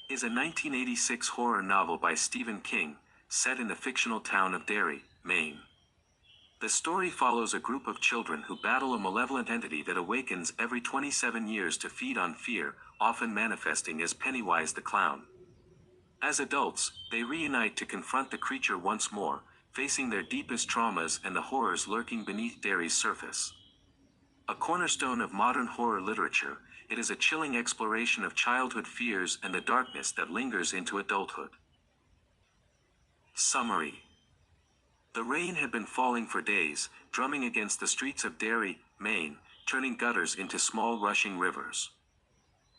is a 1986 horror novel by Stephen King, set in the fictional town of Derry, Maine. The story follows a group of children who battle a malevolent entity that awakens every 27 years to feed on fear, often manifesting as Pennywise the Clown. As adults, they reunite to confront the creature once more, facing their deepest traumas and the horrors lurking beneath Derry's surface. A cornerstone of modern horror literature, it is a chilling exploration of childhood fears and the darkness that lingers into adulthood. Summary. The rain had been falling for days, drumming against the streets of Derry, Maine, turning gutters into small rushing rivers.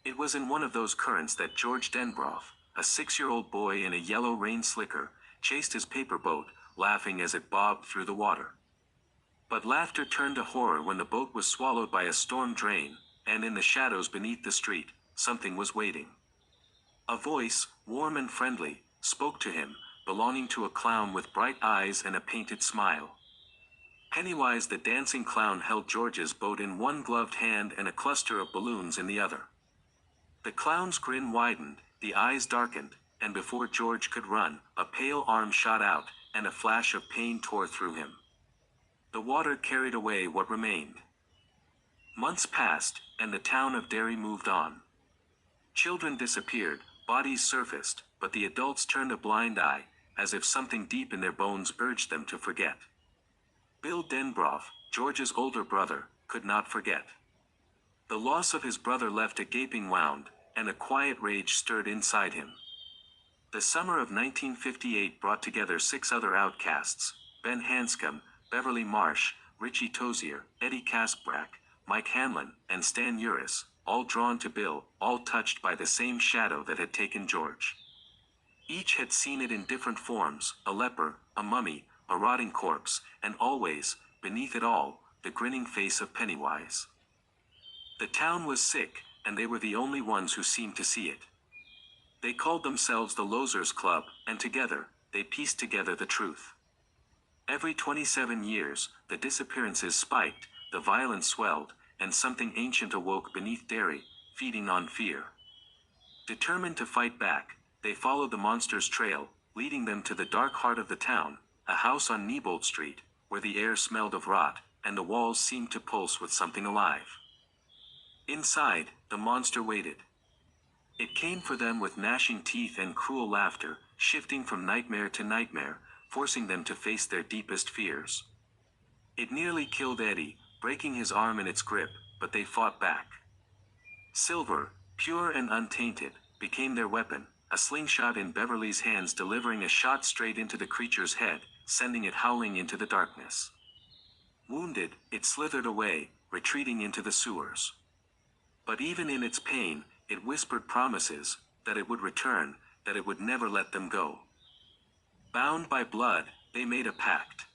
It was in one of those currents that George Denbrough, a 6-year-old boy in a yellow rain slicker, chased his paper boat, laughing as it bobbed through the water. But laughter turned to horror when the boat was swallowed by a storm drain, and in the shadows beneath the street, something was waiting. A voice, warm and friendly, spoke to him, belonging to a clown with bright eyes and a painted smile. Pennywise the dancing clown held George's boat in one gloved hand and a cluster of balloons in the other. The clown's grin widened, the eyes darkened, and before George could run, a pale arm shot out, and a flash of pain tore through him. The water carried away what remained. Months passed, and the town of Derry moved on. Children disappeared, bodies surfaced, but the adults turned a blind eye, as if something deep in their bones urged them to forget. Bill Denbrough, George's older brother, could not forget. The loss of his brother left a gaping wound, and a quiet rage stirred inside him. The summer of 1958 brought together 6 other outcasts: Ben Hanscom, Beverly Marsh, Richie Tozier, Eddie Kaspbrak, Mike Hanlon, and Stan Uris, all drawn to Bill, all touched by the same shadow that had taken George. Each had seen it in different forms: a leper, a mummy, a rotting corpse, and always, beneath it all, the grinning face of Pennywise. The town was sick, and they were the only ones who seemed to see it. They called themselves the Losers Club, and together, they pieced together the truth. Every 27 years, the disappearances spiked, the violence swelled, and something ancient awoke beneath Derry, feeding on fear. Determined to fight back, they followed the monster's trail, leading them to the dark heart of the town, a house on Neibolt Street, where the air smelled of rot, and the walls seemed to pulse with something alive. Inside, the monster waited. It came for them with gnashing teeth and cruel laughter, shifting from nightmare to nightmare, forcing them to face their deepest fears. It nearly killed Eddie, breaking his arm in its grip, but they fought back. Silver, pure and untainted, became their weapon, a slingshot in Beverly's hands delivering a shot straight into the creature's head, sending it howling into the darkness. Wounded, it slithered away, retreating into the sewers. But even in its pain, it whispered promises, that it would return, that it would never let them go. Bound by blood, they made a pact.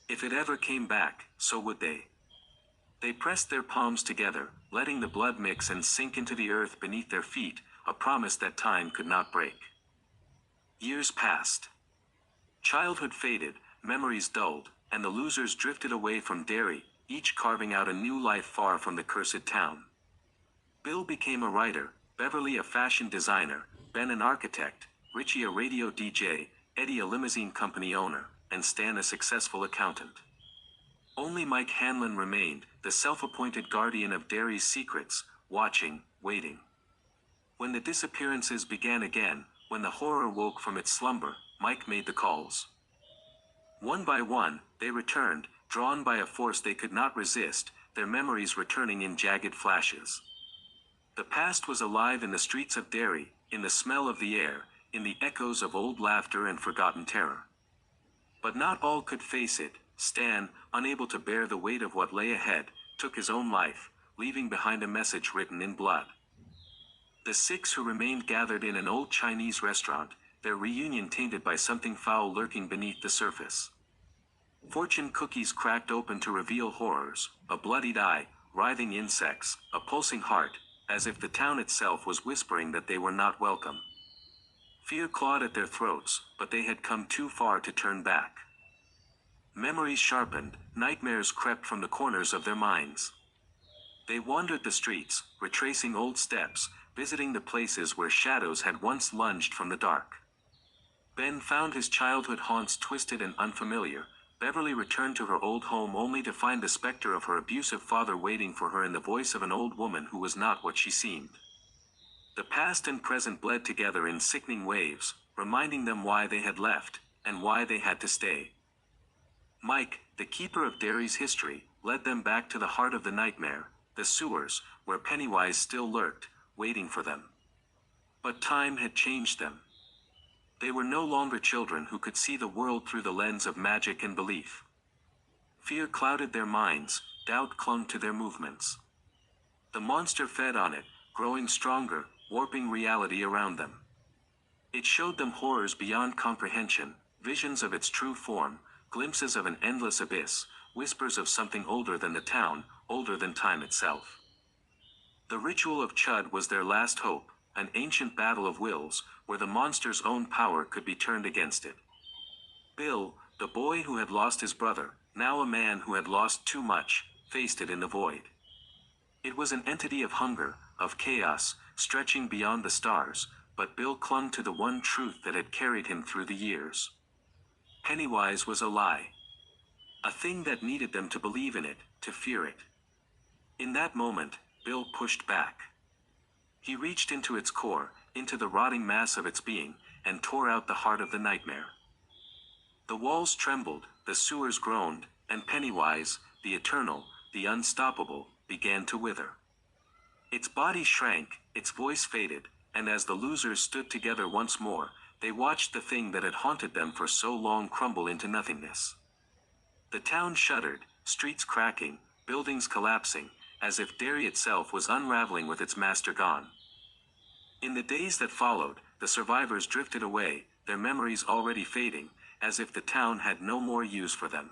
If it ever came back, so would they. They pressed their palms together, letting the blood mix and sink into the earth beneath their feet, a promise that time could not break. Years passed. Childhood faded, memories dulled, and the losers drifted away from Derry, each carving out a new life far from the cursed town. Bill became a writer, Beverly a fashion designer, Ben an architect, Richie a radio DJ, Eddie a limousine company owner, and Stan a successful accountant. Only Mike Hanlon remained, the self-appointed guardian of Derry's secrets, watching, waiting. When the disappearances began again, when the horror woke from its slumber, Mike made the calls. One by one, they returned, drawn by a force they could not resist, their memories returning in jagged flashes. The past was alive in the streets of Derry, in the smell of the air, in the echoes of old laughter and forgotten terror. But not all could face it. Stan, unable to bear the weight of what lay ahead, took his own life, leaving behind a message written in blood. The 6 who remained gathered in an old Chinese restaurant, their reunion tainted by something foul lurking beneath the surface. Fortune cookies cracked open to reveal horrors, a bloodied eye, writhing insects, a pulsing heart, as if the town itself was whispering that they were not welcome. Fear clawed at their throats, but they had come too far to turn back. Memories sharpened, nightmares crept from the corners of their minds. They wandered the streets, retracing old steps, visiting the places where shadows had once lunged from the dark. Ben found his childhood haunts twisted and unfamiliar. Beverly returned to her old home only to find the specter of her abusive father waiting for her in the voice of an old woman who was not what she seemed. The past and present bled together in sickening waves, reminding them why they had left, and why they had to stay. Mike, the keeper of Derry's history, led them back to the heart of the nightmare, the sewers, where Pennywise still lurked, waiting for them. But time had changed them. They were no longer children who could see the world through the lens of magic and belief. Fear clouded their minds, doubt clung to their movements. The monster fed on it, growing stronger, warping reality around them. It showed them horrors beyond comprehension, visions of its true form, glimpses of an endless abyss, whispers of something older than the town, older than time itself. The ritual of Chud was their last hope, an ancient battle of wills, where the monster's own power could be turned against it. Bill, the boy who had lost his brother, now a man who had lost too much, faced it in the void. It was an entity of hunger, of chaos, stretching beyond the stars, but Bill clung to the one truth that had carried him through the years. Pennywise was a lie. A thing that needed them to believe in it, to fear it. In that moment, Bill pushed back. He reached into its core, into the rotting mass of its being, and tore out the heart of the nightmare. The walls trembled, the sewers groaned, and Pennywise, the eternal, the unstoppable, began to wither. Its body shrank, its voice faded, and as the losers stood together once more, they watched the thing that had haunted them for so long crumble into nothingness. The town shuddered, streets cracking, buildings collapsing, as if Derry itself was unraveling with its master gone. In the days that followed, the survivors drifted away, their memories already fading, as if the town had no more use for them.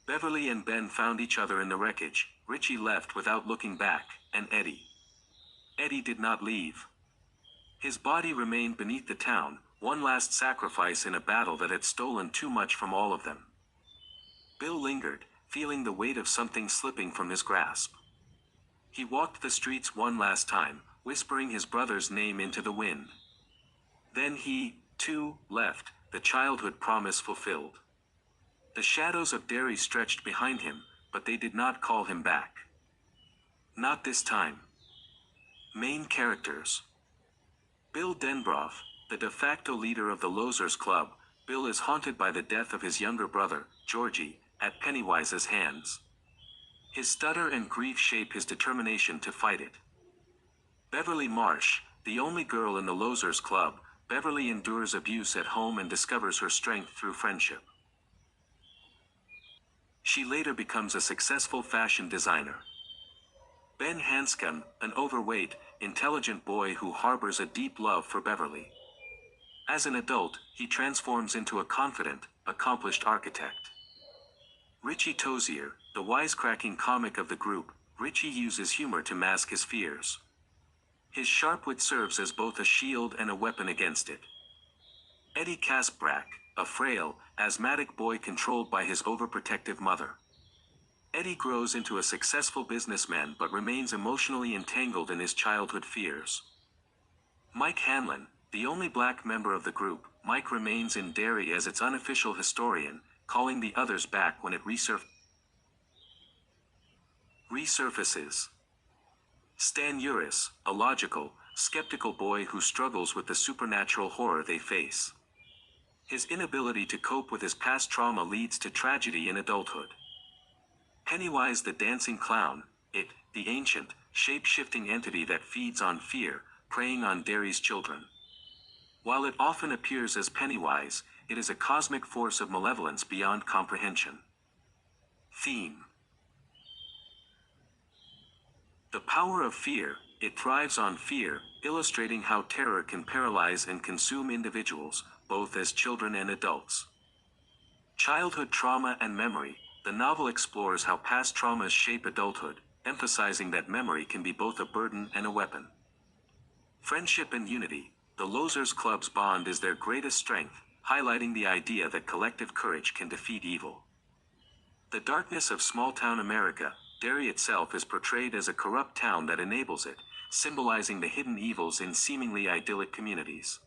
Beverly and Ben found each other in the wreckage. Richie left without looking back, and Eddie. Eddie did not leave. His body remained beneath the town, one last sacrifice in a battle that had stolen too much from all of them. Bill lingered, feeling the weight of something slipping from his grasp. He walked the streets one last time, whispering his brother's name into the wind. Then he, too, left, the childhood promise fulfilled. The shadows of Derry stretched behind him, but they did not call him back. Not this time. Main characters. Bill Denbrough, the de facto leader of the Losers Club. Bill is haunted by the death of his younger brother, Georgie, at Pennywise's hands. His stutter and grief shape his determination to fight it. Beverly Marsh, the only girl in the Losers Club. Beverly endures abuse at home and discovers her strength through friendship. She later becomes a successful fashion designer. Ben Hanscom, an overweight, intelligent boy who harbors a deep love for Beverly. As an adult, he transforms into a confident, accomplished architect. Richie Tozier, the wisecracking comic of the group. Richie uses humor to mask his fears. His sharp wit serves as both a shield and a weapon against it. Eddie Kaspbrak, a frail, asthmatic boy controlled by his overprotective mother. Eddie grows into a successful businessman but remains emotionally entangled in his childhood fears. Mike Hanlon, the only black member of the group. Mike remains in Derry as its unofficial historian, calling the others back when it resurfaces. Stan Uris, a logical, skeptical boy who struggles with the supernatural horror they face. His inability to cope with his past trauma leads to tragedy in adulthood. Pennywise the dancing clown, it, the ancient, shape-shifting entity that feeds on fear, preying on Derry's children. While it often appears as Pennywise, it is a cosmic force of malevolence beyond comprehension. Theme. The power of fear. It thrives on fear, illustrating how terror can paralyze and consume individuals, both as children and adults. Childhood trauma and memory. The novel explores how past traumas shape adulthood, emphasizing that memory can be both a burden and a weapon. Friendship and unity. The Losers Club's bond is their greatest strength, highlighting the idea that collective courage can defeat evil. The darkness of small-town America. Derry itself is portrayed as a corrupt town that enables it, symbolizing the hidden evils in seemingly idyllic communities.